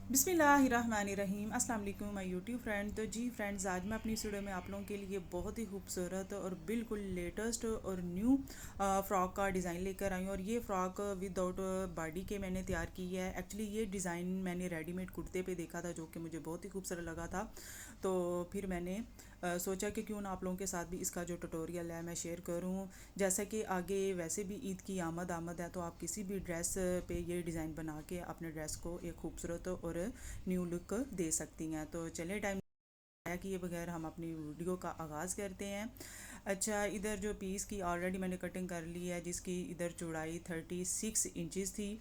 बिस्मिल्लाहिर्रहमानिर्रहीम अस्सलाम वालेकुम माय यूट्यूब फ्रेंड। तो जी फ्रेंड्स, आज मैं अपनी इस वीडियो में आप लोगों के लिए बहुत ही खूबसूरत और बिल्कुल लेटेस्ट और न्यू फ़्रॉक का डिज़ाइन लेकर आई हूँ। और ये फ़्रॉक विदाउट बॉडी के मैंने तैयार की है। एक्चुअली ये डिज़ाइन मैंने रेडीमेड कुर्ते पे देखा था, जो कि मुझे बहुत ही खूबसूरत लगा था। तो फिर मैंने सोचा कि क्यों ना आप लोगों के साथ भी इसका जो ट्यूटोरियल है मैं शेयर करूँ। जैसा कि आगे वैसे भी ईद की आमद आमद है, तो आप किसी भी ड्रेस पे ये डिज़ाइन बना के अपने ड्रेस को एक खूबसूरत और न्यू लुक दे सकती हैं। तो चलिए टाइम किए बगैर हम अपनी वीडियो का आगाज़ करते हैं। अच्छा, इधर जो पीस की ऑलरेडी मैंने कटिंग कर ली है, जिसकी इधर चौड़ाई 36 इंचज़ थी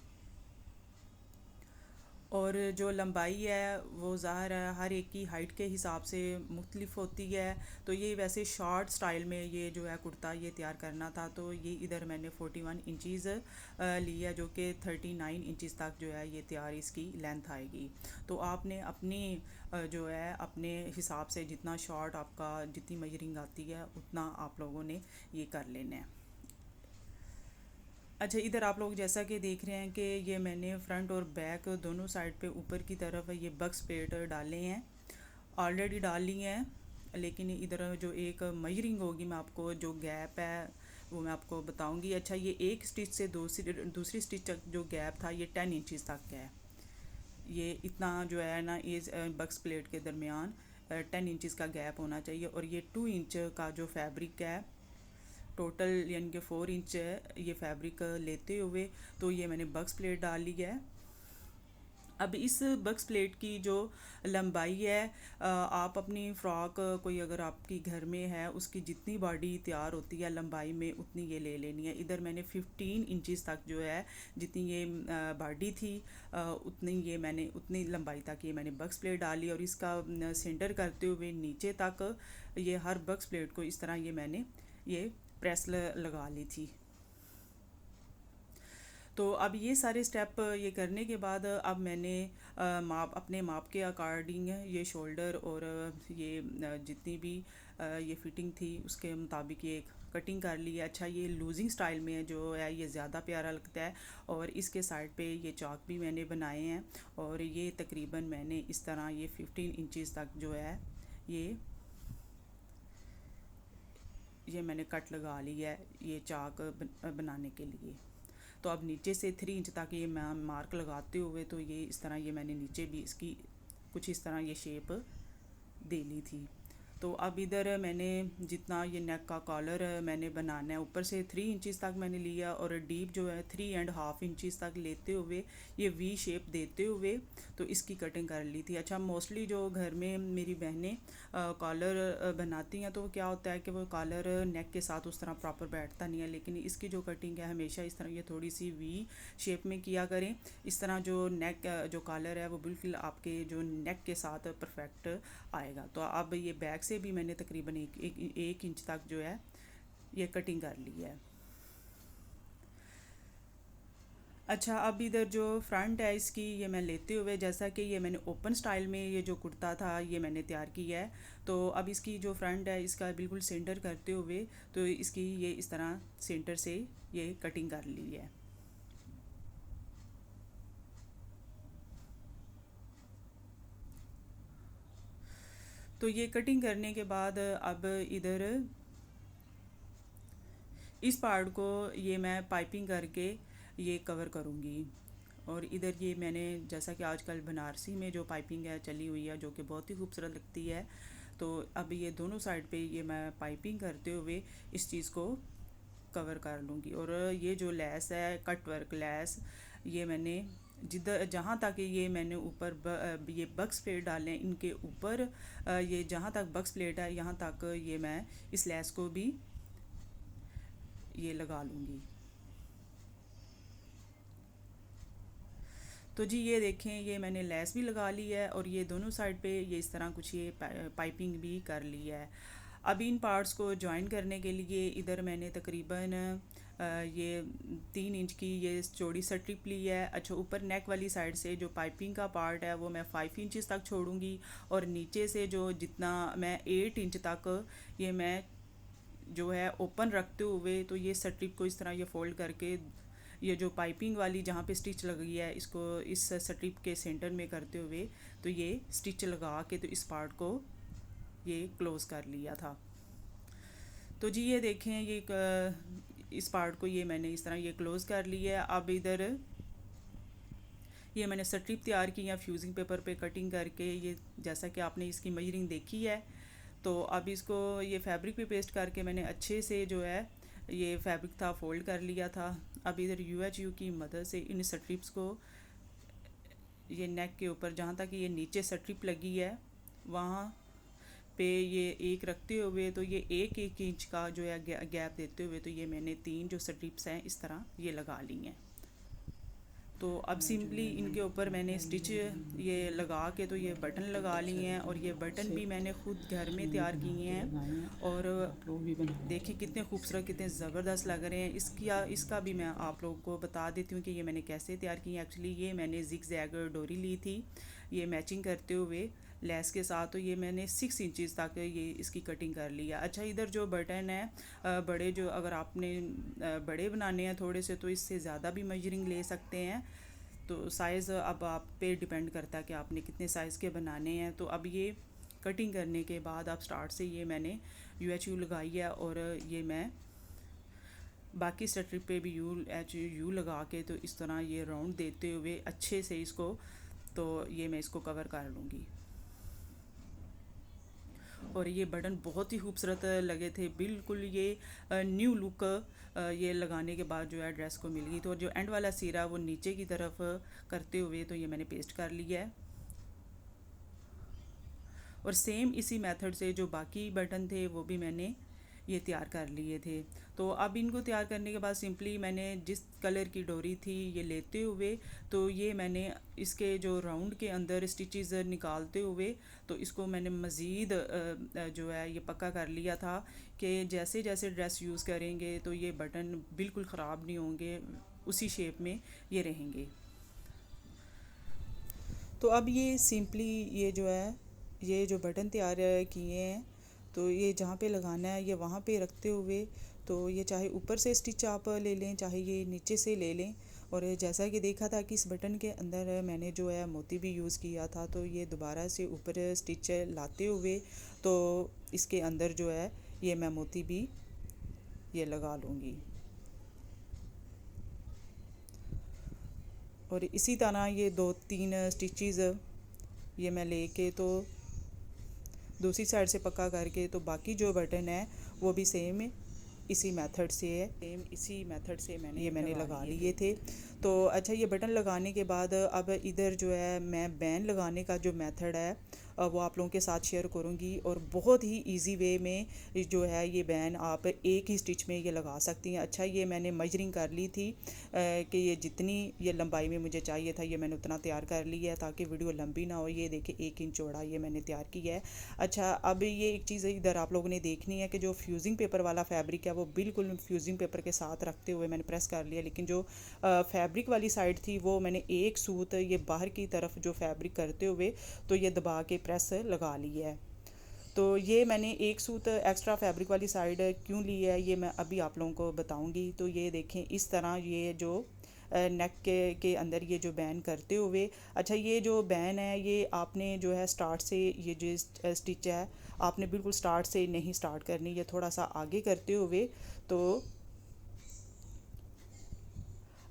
और जो लंबाई है वो ज़ाहिर है हर एक की हाइट के हिसाब से मुख्तलिफ होती है। तो ये वैसे शॉर्ट स्टाइल में ये जो है कुर्ता ये तैयार करना था, तो ये इधर मैंने 41 इंचज़ ली है, जो कि 39 इंचज़ तक जो है ये तैयार इसकी लेंथ आएगी। तो आपने अपनी जो है अपने हिसाब से जितना शॉर्ट आपका जितनी मेजरिंग आती है उतना आप लोगों ने ये कर लेना है। अच्छा, इधर आप लोग जैसा कि देख रहे हैं कि ये मैंने फ्रंट और बैक दोनों साइड पे ऊपर की तरफ ये बक्स प्लेट डाले हैं, ऑलरेडी डाल ली हैं। लेकिन इधर जो एक मेजरिंग होगी, मैं आपको जो गैप है वो मैं आपको बताऊंगी। अच्छा, ये एक स्टिच से दूसरी स्टिच तक जो गैप था ये 10 इंचज़ तक है। ये इतना जो है ना, ये बक्स प्लेट के दरमियान 10 इंचज़ का गैप होना चाहिए। और ये 2 इंच का जो फैब्रिक है टोटल, यानी कि 4 इंच है ये फैब्रिक लेते हुए, तो ये मैंने बक्स प्लेट डाल ली है। अब इस बक्स प्लेट की जो लंबाई है, आप अपनी फ़्रॉक कोई अगर आपकी घर में है उसकी जितनी बॉडी तैयार होती है लंबाई में उतनी ये ले लेनी है। इधर मैंने 15 इंचज़ तक जो है जितनी ये बॉडी थी, उतनी ये मैंने उतनी लंबाई तक ये मैंने बक्स प्लेट डाली। और इसका सेंटर करते हुए नीचे तक ये हर बक्स प्लेट को इस तरह ये मैंने ये प्रेस लगा ली थी। तो अब ये सारे स्टेप ये करने के बाद अब मैंने माप अपने माप के अकॉर्डिंग ये शोल्डर और ये जितनी भी ये फिटिंग थी उसके मुताबिक ये कटिंग कर ली है। अच्छा, ये लूजिंग स्टाइल में जो है ये ज़्यादा प्यारा लगता है। और इसके साइड पे ये चाक भी मैंने बनाए हैं और ये तकरीबन मैंने इस तरह ये 15 इंचज़ तक जो है ये मैंने कट लगा ली है ये चाक बनाने के लिए। तो अब नीचे से 3 इंच तक ये मैं मार्क लगाते हुए, तो ये इस तरह ये मैंने नीचे भी इसकी कुछ इस तरह ये शेप दे ली थी। तो अब इधर मैंने जितना ये नेक का कॉलर मैंने बनाना है, ऊपर से 3 इंचज़ तक मैंने लिया और डीप जो है 3.5 इंचज़ तक लेते हुए ये वी शेप देते हुए तो इसकी कटिंग कर ली थी। अच्छा, मोस्टली जो घर में मेरी बहनें कॉलर बनाती हैं, तो क्या होता है कि वो कॉलर नेक के साथ उस तरह प्रॉपर बैठता नहीं है। लेकिन इसकी जो कटिंग है हमेशा इस तरह ये थोड़ी सी वी शेप में किया करें। इस तरह जो नेक जो कॉलर है वो बिल्कुल आपके जो नेक के साथ परफेक्ट आएगा। तो अब ये बैक से भी मैंने तकरीबन एक इंच तक जो है ये कटिंग कर ली है। अच्छा, अब इधर जो फ्रंट है इसकी ये मैं लेते हुए, जैसा कि ये मैंने ओपन स्टाइल में ये जो कुर्ता था ये मैंने तैयार किया है, तो अब इसकी जो फ्रंट है इसका बिल्कुल सेंटर करते हुए तो इसकी ये इस तरह सेंटर से ये कटिंग कर ली है। तो ये कटिंग करने के बाद अब इधर इस पार्ट को ये मैं पाइपिंग करके ये कवर करूँगी। और इधर ये मैंने जैसा कि आजकल बनारसी में जो पाइपिंग है चली हुई है, जो कि बहुत ही खूबसूरत लगती है, तो अब ये दोनों साइड पे ये मैं पाइपिंग करते हुए इस चीज़ को कवर कर लूँगी। और ये जो लेस है कट वर्क लेस, ये मैंने जिधर जहाँ तक ये मैंने ऊपर ये बक्स प्लेट डाले हैं इनके ऊपर ये जहाँ तक बक्स प्लेट है यहाँ तक ये मैं इस लेस को भी ये लगा लूँगी। तो जी ये देखें, ये मैंने लेस भी लगा ली है और ये दोनों साइड पे ये इस तरह कुछ ये पाइपिंग भी कर ली है। अब इन पार्ट्स को जॉइन करने के लिए इधर मैंने तकरीबन ये 3 इंच की ये चौड़ी स्ट्रिप ली है। अच्छा, ऊपर नेक वाली साइड से जो पाइपिंग का पार्ट है वो मैं 5 इंचज़ तक छोड़ूंगी और नीचे से जो जितना मैं 8 इंच तक ये मैं जो है ओपन रखते हुए तो ये स्ट्रिप को इस तरह ये फोल्ड करके ये जो पाइपिंग वाली जहाँ पे स्टिच लगी है इसको इस स्ट्रिप के सेंटर में करते हुए तो ये स्टिच लगा के तो इस पार्ट को ये क्लोज़ कर लिया था। तो जी ये देखें ये इस पार्ट को ये मैंने इस तरह ये क्लोज़ कर लिया है। अब इधर ये मैंने स्ट्रिप तैयार की है फ्यूजिंग पेपर पे कटिंग करके, ये जैसा कि आपने इसकी मेजरिंग देखी है। तो अब इसको ये फैब्रिक पे पेस्ट करके मैंने अच्छे से जो है ये फैब्रिक था फोल्ड कर लिया था। अब इधर UHU की मदद से इन स्ट्रिप्स को ये नेक के ऊपर जहाँ तक ये नीचे स्ट्रिप लगी है वहाँ पे ये एक रखते हुए तो ये एक एक इंच का जो है गैप देते हुए तो ये मैंने 3 जो स्ट्रिप्स हैं इस तरह ये लगा ली हैं। तो अब सिंपली इनके ऊपर मैंने स्टिच ये लगा के तो ये बटन लगा लिए हैं और ये बटन भी मैंने ख़ुद घर में तैयार किए हैं और देखिए कितने खूबसूरत कितने ज़बरदस्त लग रहे हैं। इसका भी मैं आप लोगों को बता देती हूँ कि ये मैंने कैसे तैयार की है। एक्चुअली ये मैंने ज़िग-ज़ैग डोरी ली थी ये मैचिंग करते हुए लेस के साथ, तो ये मैंने 6 इंचज़ तक ये इसकी कटिंग कर लिया। अच्छा इधर जो बटन है बड़े जो अगर आपने बड़े बनाने हैं थोड़े से तो इससे ज़्यादा भी मेजरिंग ले सकते हैं। तो साइज़ अब आप पे डिपेंड करता है कि आपने कितने साइज़ के बनाने हैं। तो अब ये कटिंग करने के बाद अब स्टार्ट से ये मैंने UHU लगाई है और ये मैं बाकी स्ट्रिप पे भी UHU लगा के तो इस तरह ये राउंड देते हुए अच्छे से इसको तो ये मैं इसको कवर कर लूँगी। और ये बटन बहुत ही खूबसूरत लगे थे, बिल्कुल ये न्यू लुक ये लगाने के बाद जो है ड्रेस को मिल गई। तो जो एंड वाला सिरा वो नीचे की तरफ करते हुए तो ये मैंने पेस्ट कर लिया है। और सेम इसी मेथड से जो बाकी बटन थे वो भी मैंने ये तैयार कर लिए थे। तो अब इनको तैयार करने के बाद सिंपली मैंने जिस कलर की डोरी थी ये लेते हुए तो ये मैंने इसके जो राउंड के अंदर स्टिचेस निकालते हुए तो इसको मैंने मज़ीद जो है ये पक्का कर लिया था कि जैसे जैसे ड्रेस यूज़ करेंगे तो ये बटन बिल्कुल ख़राब नहीं होंगे, उसी शेप में ये रहेंगे। तो अब ये सिंपली ये जो है ये जो बटन तैयार किए हैं तो ये जहाँ पे लगाना है ये वहाँ पे रखते हुए तो ये चाहे ऊपर से स्टिच आप ले लें चाहे ये नीचे से ले लें। और जैसा कि देखा था कि इस बटन के अंदर मैंने जो है मोती भी यूज़ किया था तो ये दोबारा से ऊपर स्टिच लाते हुए तो इसके अंदर जो है ये मैं मोती भी ये लगा लूँगी। और इसी तरह ये 2-3 स्टिचेस ये मैं लेके तो दूसरी साइड से पक्का करके तो बाकी जो बटन है वो भी सेम इसी मेथड से है, सेम इसी मेथड से मैंने लगा लिए थे। तो अच्छा ये बटन लगाने के बाद अब इधर जो है मैं बैन लगाने का जो मेथड है वो आप लोगों के साथ शेयर करूँगी। और बहुत ही इजी वे में जो है ये बैन आप एक ही स्टिच में ये लगा सकती हैं। अच्छा ये मैंने मेजरिंग कर ली थी कि ये जितनी ये लंबाई में मुझे चाहिए था ये मैंने उतना तैयार कर लिया है ताकि वीडियो लंबी ना हो। ये देखिए 1 इंच चौड़ा ये मैंने तैयार किया है। अच्छा अब ये एक चीज़ इधर आप लोगों ने देखनी है कि जो फ्यूजिंग पेपर वाला फैब्रिक है वो बिल्कुल फ्यूजिंग पेपर के साथ रखते हुए मैंने प्रेस कर लिया, लेकिन जो फैब्रिक वाली साइड थी वो मैंने एक सूत ये बाहर की तरफ जो फैब्रिक करते हुए तो ये दबा के प्रेस लगा ली है। तो ये मैंने एक सूत एक्स्ट्रा फैब्रिक वाली साइड क्यों ली है ये मैं अभी आप लोगों को बताऊंगी। तो ये देखें इस तरह ये जो नेक के अंदर ये जो बैन करते हुए, अच्छा ये जो बैन है ये आपने जो है स्टार्ट से ये जो स्टिच है आपने बिल्कुल स्टार्ट से नहीं स्टार्ट करनी, ये थोड़ा सा आगे करते हुए तो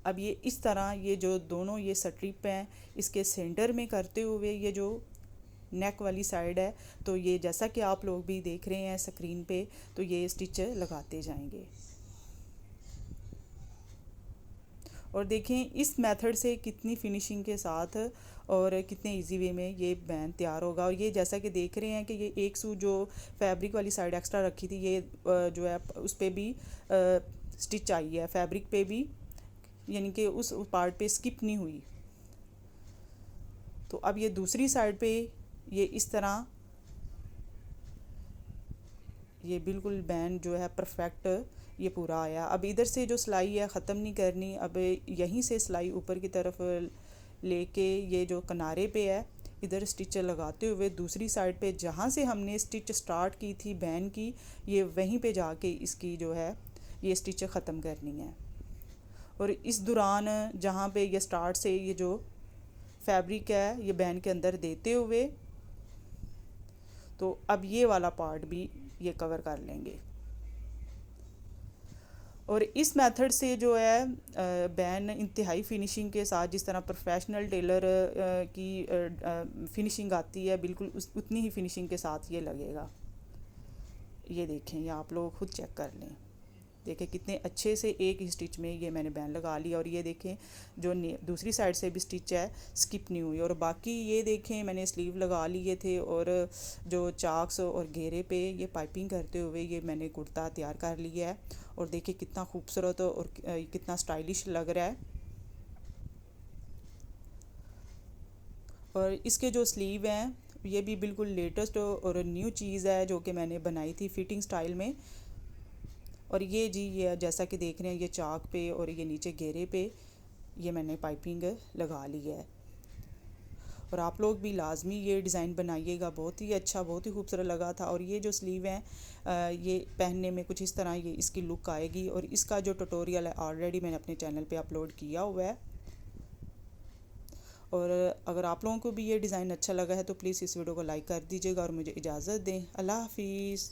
अब ये इस तरह ये जो दोनों ये स्ट्रिप हैं इसके सेंटर में करते हुए ये जो नेक वाली साइड है तो ये जैसा कि आप लोग भी देख रहे हैं स्क्रीन पे तो ये स्टिच लगाते जाएंगे। और देखें इस मेथड से कितनी फिनिशिंग के साथ और कितने इजी वे में ये बैन तैयार होगा। और ये जैसा कि देख रहे हैं कि ये एक सूट जो फैब्रिक वाली साइड एक्स्ट्रा रखी थी ये जो है उस पर भी स्टिच आई है, फैब्रिक पे भी, यानी कि उस पार्ट पे स्किप नहीं हुई। तो अब ये दूसरी साइड पे ये इस तरह ये बिल्कुल बैन जो है परफेक्ट ये पूरा आया। अब इधर से जो सिलाई है ख़त्म नहीं करनी, अब यहीं से सिलाई ऊपर की तरफ लेके ये जो किनारे पे है इधर स्टिच लगाते हुए दूसरी साइड पे जहाँ से हमने स्टिच स्टार्ट की थी बैन की ये वहीं पे जाके इसकी जो है ये स्टिच ख़त्म करनी है। और इस दौरान जहाँ पे ये स्टार्ट से ये जो फैब्रिक है ये बैन के अंदर देते हुए, तो अब ये वाला पार्ट भी ये कवर कर लेंगे। और इस मेथड से जो है बैन इंतहाई फिनिशिंग के साथ, जिस तरह प्रोफेशनल टेलर की फिनिशिंग आती है, बिल्कुल उतनी ही फिनिशिंग के साथ ये लगेगा। ये देखें, ये आप लोग खुद चेक कर लें। देखें कितने अच्छे से एक ही स्टिच में ये मैंने बैन लगा लिया। और ये देखें जो दूसरी साइड से भी स्टिच है स्किप नहीं हुई। और बाकी ये देखें मैंने स्लीव लगा लिए थे, और जो चाक्स और घेरे पे ये पाइपिंग करते हुए ये मैंने कुर्ता तैयार कर लिया है। और देखिए कितना खूबसूरत और कितना स्टाइलिश लग रहा है। और इसके जो स्लीव हैं ये भी बिल्कुल लेटेस्ट और न्यू चीज़ है जो कि मैंने बनाई थी फिटिंग स्टाइल में। और ये जी ये जैसा कि देख रहे हैं ये चाक पे और ये नीचे घेरे पे ये मैंने पाइपिंग लगा ली है। और आप लोग भी लाजमी ये डिज़ाइन बनाइएगा, बहुत ही अच्छा, बहुत ही खूबसूरत लगा था। और ये जो स्लीव हैं ये पहनने में कुछ इस तरह ये इसकी लुक आएगी। और इसका जो ट्यूटोरियल है ऑलरेडी मैंने अपने चैनल पे अपलोड किया हुआ है। और अगर आप लोगों को भी ये डिज़ाइन अच्छा लगा है तो प्लीज़ इस वीडियो को लाइक कर दीजिएगा और मुझे इजाज़त दें। अल्लाह हाफिज़।